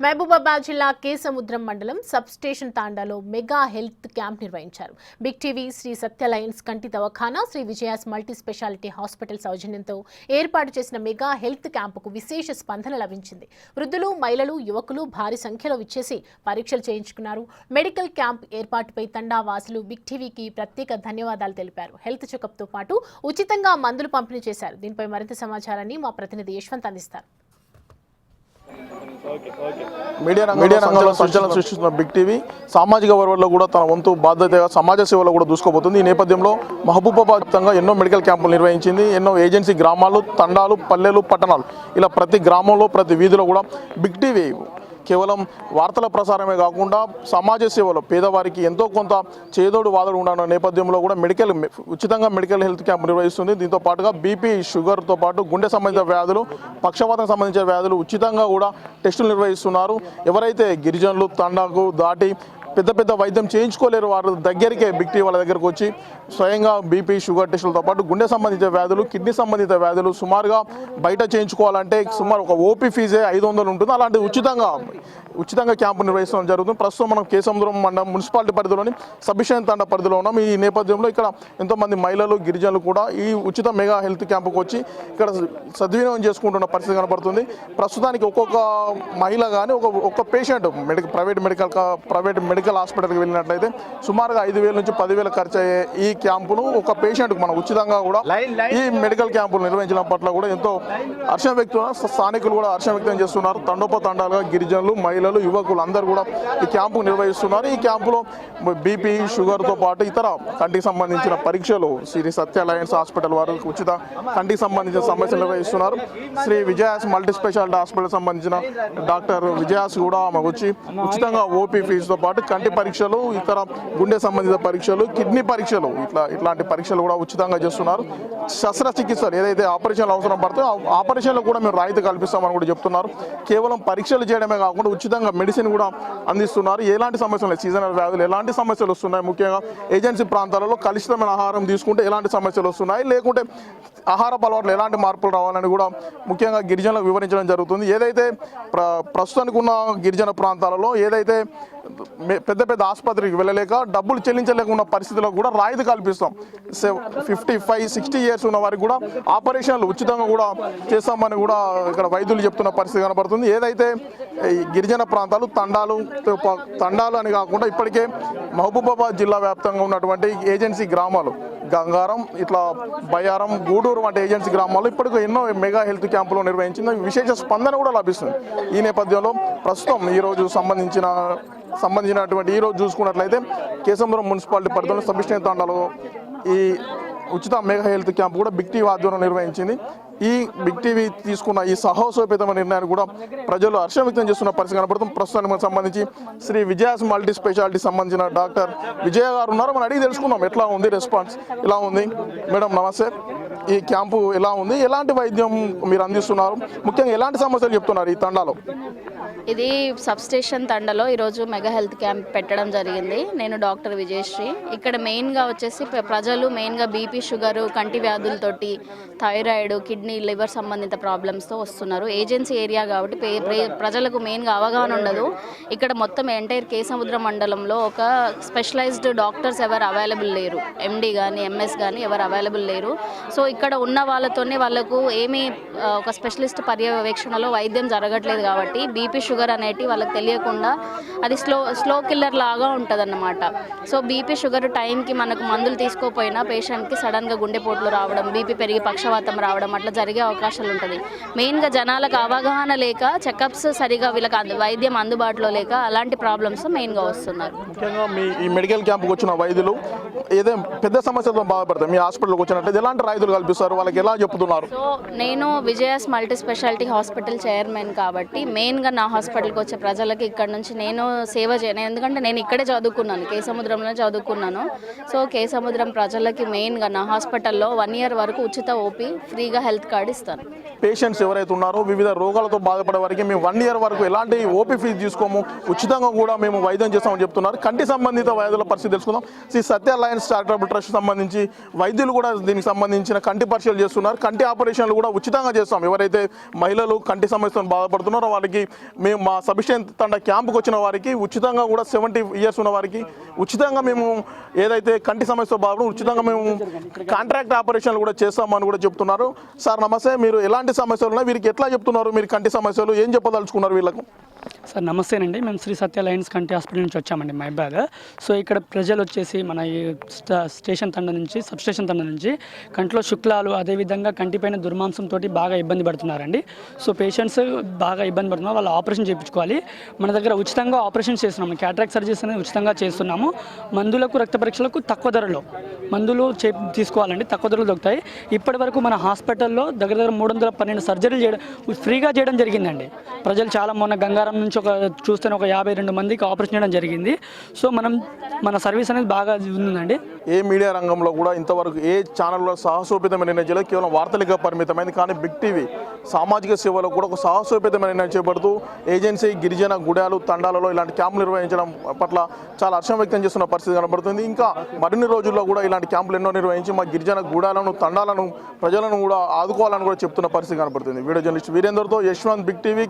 మహబూబాబాద్ జిల్లా కేసముద్రం మండలం sub station తాండాలో మెగా హెల్త్ క్యాంప్ నిర్వహించారు. Big TV, Sri Satya lions కంటి దవాఖానా, Sri Vijayas multi speciality hospital సౌజన్యంతో ఏర్పాటు చేసిన మెగా హెల్త్ క్యాంపుకు విశేష స్పందన లభించింది. వృద్ధులు, మహిళలు, యువకులు భారీ సంఖ్యలో విచ్చేసి పరీక్షలు చేయించుకున్నారు. మెడికల్ క్యాంప్ ఏర్పాటుపై తండా వాసులు బిగ్ టీవీకి ప్రత్యేక ధన్యవాదాలు తెలిపారు. హెల్త్ చెకప్తో పాటు ఉచితంగా మందులు పంపిణీ చేశారు. దీనిపై మరింత సమాచారాన్ని మా ప్రతినిధి యశ్వంత్ అందిస్తారు. మీడియా రంగంలో సంచలనం సృష్టిస్తున్న బిగ్ టీవీ సామాజిక వర్గాల్లో కూడా తన వంతు బాధ్యతగా సమాజ సేవలో కూడా దూసుకోబోతుంది. ఈ నేపథ్యంలో మహబూబాబాద్ వ్యాప్తంగా ఎన్నో మెడికల్ క్యాంపులు నిర్వహించింది. ఎన్నో ఏజెన్సీ గ్రామాలు, తండాలు, పల్లెలు, పట్టణాలు ఇలా ప్రతి గ్రామంలో ప్రతి వీధిలో కూడా బిగ్ టీవీ కేవలం వార్తల ప్రసారమే కాకుండా సమాజ సేవలో పేదవారికి ఎంతో కొంత చేదోడు వాదోడు ఉన్న నేపథ్యంలో కూడా ఉచితంగా మెడికల్ హెల్త్ క్యాంప్ నిర్వహిస్తుంది. దీంతో పాటుగా బీపీ, షుగర్తో పాటు గుండె సంబంధిత వ్యాధులు, పక్షవాతం సంబంధించిన వ్యాధులు ఉచితంగా కూడా టెస్టులు నిర్వహిస్తున్నారు. ఎవరైతే గిరిజనులు తండాకు దాటి పెద్ద వైద్యం చేయించుకోలేరు వారి దగ్గరికే బిగ్ టీవీ వాళ్ళ దగ్గరకు వచ్చి స్వయంగా బీపీ, షుగర్ టెస్టులతో పాటు గుండె సంబంధిత వ్యాధులు, కిడ్నీ సంబంధిత వ్యాధులు సుమారుగా బయట చేయించుకోవాలంటే సుమారు ఒక ఓపీ ఫీజే 500 ఉంటుంది. అలాంటి ఉచితంగా క్యాంపు నిర్వహించడం జరుగుతుంది. ప్రస్తుతం మనం కేసముద్రం మండలం మున్సిపాలిటీ పరిధిలోని సబిషన్ తండ పరిధిలో ఉన్నాం. ఈ నేపథ్యంలో ఇక్కడ ఎంతోమంది మహిళలు, గిరిజనులు కూడా ఈ ఉచిత మెగా హెల్త్ క్యాంపుకు వచ్చి ఇక్కడ సద్వినియోగం చేసుకుంటున్న పరిస్థితి కనబడుతుంది. ప్రస్తుతానికి ఒక్కొక్క మహిళ కానీ ఒక్క పేషెంట్ ప్రైవేట్ మెడికల్ హాస్పిటల్కి వెళ్ళినట్లయితే సుమారుగా 5,000 నుంచి 10,000 ఖర్చు అయ్యే ఈ క్యాంపును ఒక పేషెంట్కు మనం ఉచితంగా కూడా ఈ మెడికల్ క్యాంపులు నిర్వహించడం పట్ల కూడా ఎంతో హర్షం వ్యక్తం, స్థానికులు కూడా హర్షం వ్యక్తం చేస్తున్నారు. తండోపతండాలుగా గిరిజనులు, మహిళలు, యువకులు అందరూ కూడా ఈ క్యాంపు నిర్వహిస్తున్నారు. ఈ క్యాంపులో బీపీ, షుగర్తో పాటు ఇతర కంటికి సంబంధించిన పరీక్షలు శ్రీ సత్య లయన్స్ హాస్పిటల్ వారు ఉచిత కంటికి సంబంధించిన సమస్యలు నిర్వహిస్తున్నారు. Shri Vijayas multi speciality hospital సంబంధించిన డాక్టర్ విజయాస్ కూడా మాకు వచ్చి ఉచితంగా ఓపీ ఫీజుతో పాటు కంటి పరీక్షలు, ఇతర గుండె సంబంధిత పరీక్షలు, కిడ్నీ పరీక్షలు ఇట్లాంటి పరీక్షలు కూడా ఉచితంగా చేస్తున్నారు. శస్త్రచికిత్సలు ఏదైతే ఆపరేషన్లు అవసరం పడుతుందో ఆపరేషన్లు కూడా మేము రాయితీ కల్పిస్తామని కూడా చెప్తున్నారు. కేవలం పరీక్షలు చేయడమే కాకుండా ఉచితంగా మెడిసిన్ కూడా అందిస్తున్నారు. ఎలాంటి సమస్యలు లేదు, సీజనల్ వ్యాధులు ఎలాంటి సమస్యలు వస్తున్నాయి, ముఖ్యంగా ఏజెన్సీ ప్రాంతాలలో కలుషితమైన ఆహారం తీసుకుంటే ఎలాంటి సమస్యలు వస్తున్నాయి, లేకుంటే ఆహార అలవాట్లు ఎలాంటి మార్పులు రావాలని కూడా ముఖ్యంగా గిరిజనులకు వివరించడం జరుగుతుంది. ఏదైతే ప్రస్తుతానికి ఉన్న గిరిజన ప్రాంతాలలో ఏదైతే పెద్ద ఆసుపత్రికి వెళ్ళలేక డబ్బులు చెల్లించలేక ఉన్న పరిస్థితుల్లో కూడా రాయితీ కల్పిస్తాం. 55-60 ఇయర్స్ ఉన్న వారికి కూడా ఆపరేషన్లు ఉచితంగా కూడా చేస్తామని కూడా ఇక్కడ వైద్యులు చెప్తున్న పరిస్థితి కనబడుతుంది. ఏదైతే ఈ గిరిజన ప్రాంతాలు, తండాలు అని కాకుండా ఇప్పటికే మహబూబాబాద్ జిల్లా వ్యాప్తంగా ఉన్నటువంటి ఏజెన్సీ గ్రామాలు గంగారం, ఇట్లా బయ్యారం, గూడూరు వంటి ఏజెన్సీ గ్రామాల్లో ఇప్పటికీ ఎన్నో మెగా హెల్త్ క్యాంపులు నిర్వహించింది. విశేష స్పందన కూడా లభిస్తుంది. ఈ నేపథ్యంలో ప్రస్తుతం ఈరోజు సంబంధించినటువంటి ఈరోజు చూసుకున్నట్లయితే కేసముద్రం మున్సిపాలిటీ పరిధిలో సబిషన్ తాండాలో ఈ ఉచిత మెగా హెల్త్ క్యాంప్ కూడా బిగ్ టీవీ ఆధ్వర్యంలో నిర్వహించింది. ఈ బిగ్ టీవీ తీసుకున్న ఈ సాహసోపేతమైన నిర్ణయాన్ని కూడా ప్రజలు హర్షం వ్యక్తం చేస్తున్న పరిస్థితి కనబడుతుంది. ప్రస్తుతానికి సంబంధించి శ్రీ విజయాస్ మల్టీ స్పెషాలిటీ సంబంధించిన డాక్టర్ విజయ గారు ఉన్నారు. మనం అడిగి తెలుసుకుందాం ఎట్లా ఉంది, రెస్పాన్స్ ఎలా ఉంది. మేడం నమస్తే. ఈ క్యాంపు ఎలా ఉంది, ఎలాంటి వైద్యం మీరు అందిస్తున్నారు, ముఖ్యంగా ఎలాంటి సమస్యలు చెప్తున్నారు ఈ తండాలో? ఇది సబ్ స్టేషన్ తండలో ఈరోజు మెగా హెల్త్ క్యాంప్ పెట్టడం జరిగింది. నేను డాక్టర్ విజయశ్రీ. ఇక్కడ మెయిన్గా వచ్చేసి ప్రజలు మెయిన్గా బీపీ, షుగరు, కంటి వ్యాధులతోటి, థైరాయిడ్, కిడ్నీ, లివర్ సంబంధిత ప్రాబ్లమ్స్తో వస్తున్నారు. ఏజెన్సీ ఏరియా కాబట్టి ప్రజలకు మెయిన్గా అవగాహన ఉండదు. ఇక్కడ మొత్తం ఎంటైర్ కేసముద్రం మండలంలో ఒక స్పెషలైజ్డ్ డాక్టర్స్ ఎవరు అవైలబుల్ లేరు. ఎండి కానీ ఎంఎస్ కానీ ఎవరు అవైలబుల్ లేరు. సో ఇక్కడ ఉన్న వాళ్ళతోనే వాళ్ళకు ఏమీ ఒక స్పెషలిస్ట్ పర్యవేక్షణలో వైద్యం జరగట్లేదు కాబట్టి బీపీ, షుగర్ అనేటి వాళ్ళకి తెలియకుండా అది స్లో కిల్లర్ లాగా ఉంటుంది అన్నమాట. సో బీపీ, షుగర్ టైంకి మనకు మందులు తీసుకోపోయినా పేషెంట్కి సడన్గా గుండెపోట్లు రావడం, బీపీ పెరిగి పక్షవాతం రావడం అట్లా జరిగే అవకాశాలు ఉంటుంది. మెయిన్గా జనాలకు అవగాహన లేక, చెకప్స్ సరిగా వీళ్ళకి వైద్యం అందుబాటులో లేక అలాంటి ప్రాబ్లమ్స్ మెయిన్గా వస్తున్నారు. ముఖ్యంగా ఈ మెడికల్ క్యాంప్కి వచ్చిన వైద్యులు ఏదో పెద్ద సమస్యలతో బాధపడతారు. మీ హాస్పిటల్కి వచ్చినట్లయితే ఎలాంటి రాయితీలు కల్పిస్తారు, వాళ్ళకి ఎలా చెప్తున్నారు? సో నేను Vijaya's multi speciality hospital chairman కాబట్టి మెయిన్గా నా హాస్పిటల్కి వచ్చే ప్రజలకి ఇక్కడ నుంచి నేను సేవ చేయను. ఎందుకంటే నేను ఇక్కడే చదువుకున్నాను, కేసముద్రంలో చదువుకున్నాను. సో కేసముద్రం ప్రజలకి మెయిన్గా నా హాస్పిటల్లో 1 year వరకు ఉచిత ఓపీ, ఫ్రీగా హెల్త్ కార్డు ఇస్తాను. పేషెంట్స్ ఎవరైతే ఉన్నారో వివిధ రోగాలతో బాధపడే వారికి మేము 1 year వరకు ఎలాంటి ఓపీ ఫీజు తీసుకోము, ఉచితంగా కూడా మేము వైద్యం చేస్తామని చెప్తున్నారు. కంటి సంబంధిత వ్యాధుల పరిస్థితి తెలుసుకుందాం. Shri Satya Lions charitable trust సంబంధించి వైద్యులు కూడా దీనికి సంబంధించిన కంటి పరీక్షలు చేస్తున్నారు. కంటి ఆపరేషన్లు కూడా ఉచితంగా చేస్తాం. ఎవరైతే మహిళలు కంటి సమస్యతో బాధపడుతున్నారో వాళ్ళకి మేము మా సబిస్టేషన్ తండ క్యాంపుకి వచ్చిన వారికి ఉచితంగా కూడా 70 ఇయర్స్ ఉన్న వారికి ఉచితంగా మేము ఏదైతే కంటి సమస్యతో బాధపడి ఉచితంగా మేము కాంట్రాక్ట్ ఆపరేషన్లు కూడా చేస్తామని కూడా చెప్తున్నారు. సార్ నమస్తే, మీరు ఎలాంటి సమస్యలు ఉన్నాయి, వీరికి ఎట్లా చెప్తున్నారు, మీరు కంటి సమస్యలు ఏం చెప్పదలుచుకున్నారు వీళ్ళకు? సార్ నమస్తేనండి, మేము శ్రీ సత్య లయన్స్ కంటి హాస్పిటల్ నుంచి వచ్చామండి మైబాద్. సో ఇక్కడ ప్రజలు వచ్చేసి మన ఈ స్టేషన్ తండ నుంచి సబ్ స్టేషన్ తండ నుంచి కంట్లో శుక్లాలు అదేవిధంగా కంటిపైన దుర్మాంసంతో బాగా ఇబ్బంది పడుతున్నారండి. సో పేషెంట్స్ బాగా ఇబ్బంది పడుతున్నారు, వాళ్ళు ఆపరేషన్ చేయించుకోవాలి. మన దగ్గర ఉచితంగా ఆపరేషన్ చేస్తున్నాము, క్యాటరాక్ట్ సర్జరీస్ అనేది ఉచితంగా చేస్తున్నాము. మందులకు రక్త పరీక్షలకు తక్కువ ధరలో మందులు తీసుకోవాలండి, తక్కువ ధరలు దొరుకుతాయి. ఇప్పటి వరకు మన హాస్పిటల్లో దగ్గర 312 సర్జరీలు చేయడం ఫ్రీగా చేయడం జరిగిందండి. ప్రజలు చాలా మొన్న గంగారం నుంచి చూస్తే ఒక 52 మందికి ఆపరేషన్ చేయడం జరిగింది. సో మన సర్వీస్ అనేది బాగా ఉందండి. ఏ మీడియా రంగంలో కూడా ఇంతవరకు ఏ ఛానల్లో సాహసోపేతమైన నిర్ణయం చేయలేదు, కేవలం వార్తలుగా పరిమితమైంది. కానీ బిగ్ టీవీ సామాజిక సేవలో కూడా ఒక సాహసోపేతమైన నిర్ణయం చేపడుతూ ఏజెన్సీ గిరిజన గుడాలు తండాలలో ఇలాంటి క్యాంపులు నిర్వహించడం పట్ల చాలా హర్షం వ్యక్తం చేస్తున్న పరిస్థితి కనబడుతుంది. ఇంకా మరిన్ని రోజుల్లో కూడా ఇలాంటి క్యాంపులు ఎన్నో నిర్వహించి మా గిరిజన గుడాలను తండాలను ప్రజలను కూడా ఆదుకోవాలని కూడా చెప్తున్న పరిస్థితి కనబడుతుంది. వీడియో జర్నలిస్ట్ వీరేందర్తో యశ్వంత్, బిగ్ టీవీ.